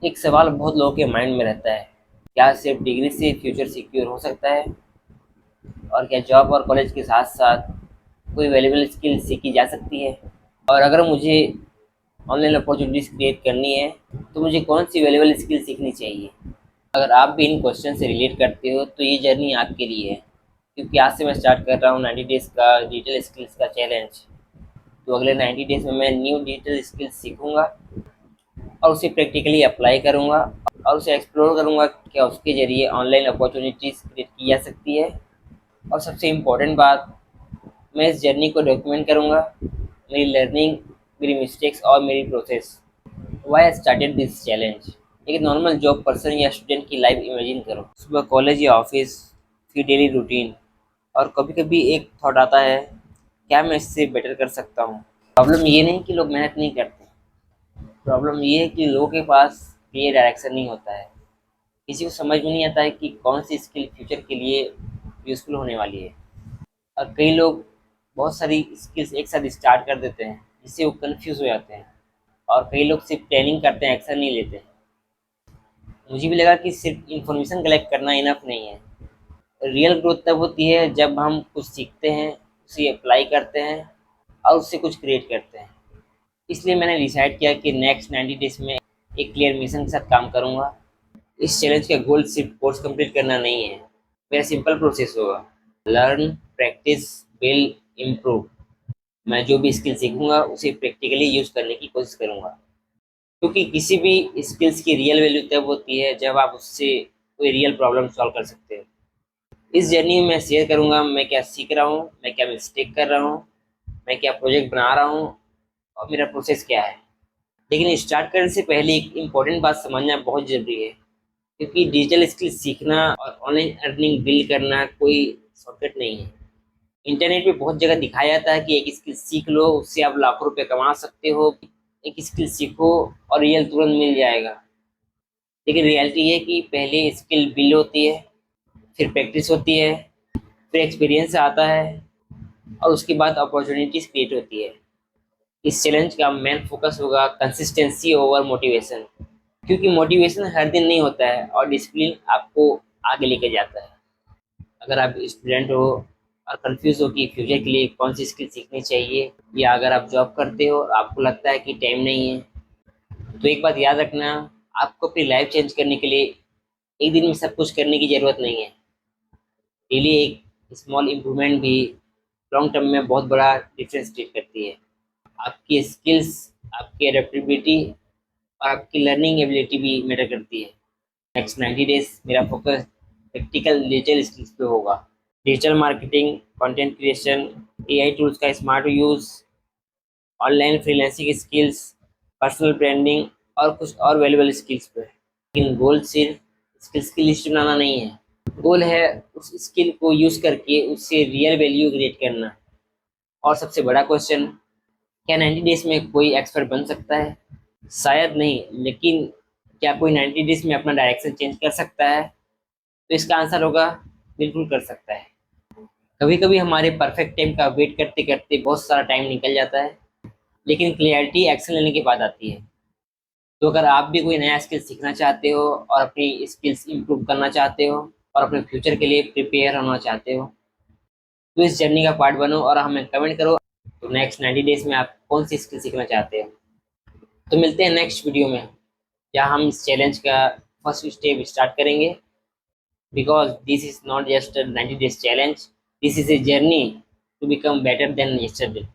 एक सवाल बहुत लोगों के माइंड में रहता है, क्या सिर्फ डिग्री से फ्यूचर सिक्योर हो सकता है? और क्या जॉब और कॉलेज के साथ साथ कोई वैल्यूबल स्किल सीखी जा सकती है? और अगर मुझे ऑनलाइन अपॉर्चुनिटीज़ क्रिएट करनी है तो मुझे कौन सी वैल्यूबल स्किल सीखनी चाहिए? अगर आप भी इन क्वेश्चन से रिलेट करते हो तो ये जर्नी आपके लिए है, क्योंकि आज से मैं स्टार्ट कर रहा हूँ 90 डेज़ का डिजिटल स्किल्स का चैलेंज। तो अगले 90 डेज़ में मैं न्यू डिजिटल स्किल्स सीखूंगा और उसे प्रैक्टिकली अप्लाई करूंगा और उसे एक्सप्लोर करूंगा, क्या उसके ज़रिए ऑनलाइन अपॉर्चुनिटीज़ क्रिएट की जा सकती है। और सबसे इम्पोर्टेंट बात, मैं इस जर्नी को डॉक्यूमेंट करूंगा, मेरी लर्निंग, मेरी मिस्टेक्स और मेरी process. Why I started this challenge. एक नॉर्मल जॉब पर्सन या स्टूडेंट की लाइफ इमेजिन करो, सुबह कॉलेज या ऑफिस, फिर डेली रूटीन, और कभी कभी एक थॉट आता है, क्या मैं इससे बेटर कर सकता हूँ? प्रॉब्लम ये नहीं कि लोग मेहनत नहीं करते, प्रॉब्लम ये है कि लोगों के पास क्लियर डायरेक्शन नहीं होता है। किसी को समझ में नहीं आता है कि कौन सी स्किल फ्यूचर के लिए यूज़फुल होने वाली है। और कई लोग बहुत सारी स्किल्स एक साथ स्टार्ट कर देते हैं, जिससे वो कंफ्यूज हो जाते हैं। और कई लोग सिर्फ प्लानिंग करते हैं, एक्शन नहीं लेते हैं। मुझे भी लगा कि सिर्फ इन्फॉर्मेशन कलेक्ट करना इनफ नहीं है। रियल ग्रोथ तब होती है जब हम कुछ सीखते हैं, उसे अप्लाई करते हैं और उससे कुछ क्रिएट करते हैं। इसलिए मैंने डिसाइड किया कि नेक्स्ट 90 डेज में एक क्लियर मिशन के साथ काम करूंगा। इस चैलेंज का गोल सिर्फ कोर्स कंप्लीट करना नहीं है। मेरा सिंपल प्रोसेस होगा, लर्न, प्रैक्टिस, बिल्ड, इम्प्रूव। मैं जो भी स्किल सीखूंगा उसे प्रैक्टिकली यूज़ करने की कोशिश करूंगा, क्योंकि किसी भी स्किल्स की रियल वैल्यू तब होती है जब आप उससे कोई रियल प्रॉब्लम सॉल्व कर सकते हो। इस जर्नी में मैं शेयर करूंगा मैं क्या सीख रहा हूँ, मैं क्या मिस्टेक कर रहा हूँ, मैं क्या प्रोजेक्ट बना रहा हूँ और मेरा प्रोसेस क्या है। लेकिन स्टार्ट करने से पहले एक इम्पॉर्टेंट बात समझना बहुत ज़रूरी है, क्योंकि डिजिटल स्किल सीखना और ऑनलाइन अर्निंग बिल्ड करना कोई शॉर्टकट नहीं है। इंटरनेट पे बहुत जगह दिखाया जाता है कि एक स्किल सीख लो, उससे आप लाखों रुपए कमा सकते हो। एक स्किल सीखो और रियल तुरंत मिल जाएगा। लेकिन रियलिटी है कि पहले स्किल बिल्ड होती है, फिर प्रैक्टिस होती है, फिर एक्सपीरियंस आता है और उसके बाद अपॉर्चुनिटीज क्रिएट होती है। इस चैलेंज का मेन फोकस होगा कंसिस्टेंसी ओवर मोटिवेशन, क्योंकि मोटिवेशन हर दिन नहीं होता है और डिसिप्लिन आपको आगे लेके जाता है। अगर आप स्टूडेंट हो और कंफ्यूज हो कि फ्यूचर के लिए कौन सी स्किल सीखनी चाहिए, या अगर आप जॉब करते हो और आपको लगता है कि टाइम नहीं है, तो एक बात याद रखना, आपको अपनी लाइफ चेंज करने के लिए एक दिन में सब कुछ करने की ज़रूरत नहीं है। डेली एक स्मॉल इम्प्रूवमेंट भी लॉन्ग टर्म में बहुत बड़ा डिफरेंस क्रिएट करती है। आपकी स्किल्स, आपकी एडेप्टेबिलिटी और आपकी लर्निंग एबिलिटी भी मैटर करती है। नेक्स्ट 90 डेज मेरा फोकस प्रैक्टिकल डिजिटल स्किल्स पे होगा। Digital marketing, content creation, AI tools का smart use, online freelancing skills, personal branding और कुछ और वैल्यूबल स्किल्स पे। लेकिन गोल सिर्फ स्किल्स की लिस्ट बनाना नहीं है, गोल है उस स्किल को यूज़ करके उससे रियल वैल्यू क्रिएट करना। और सबसे बड़ा क्वेश्चन, क्या 90 डेज में कोई एक्सपर्ट बन सकता है? शायद नहीं, लेकिन क्या कोई 90 डेज में अपना डायरेक्शन चेंज कर सकता है? तो इसका आंसर होगा, बिल्कुल कर सकता है। कभी कभी हमारे परफेक्ट टाइम का वेट करते करते बहुत सारा टाइम निकल जाता है, लेकिन क्लियरिटी एक्शन लेने के बाद आती है। तो अगर आप भी कोई नया स्किल सीखना चाहते हो और अपनी स्किल्स इंप्रूव करना चाहते हो और अपने फ्यूचर के लिए प्रिपेयर होना चाहते हो, तो इस जर्नी का पार्ट बनो और हमें कमेंट करो। तो नेक्स्ट 90 डेज में आप कौन सी स्किल सीखना चाहते हो? तो मिलते हैं नेक्स्ट वीडियो में, जहाँ हम इस चैलेंज का फर्स्ट स्टेप स्टार्ट करेंगे। Because this is not just a 90 days challenge, this is a journey to become better than yesterday.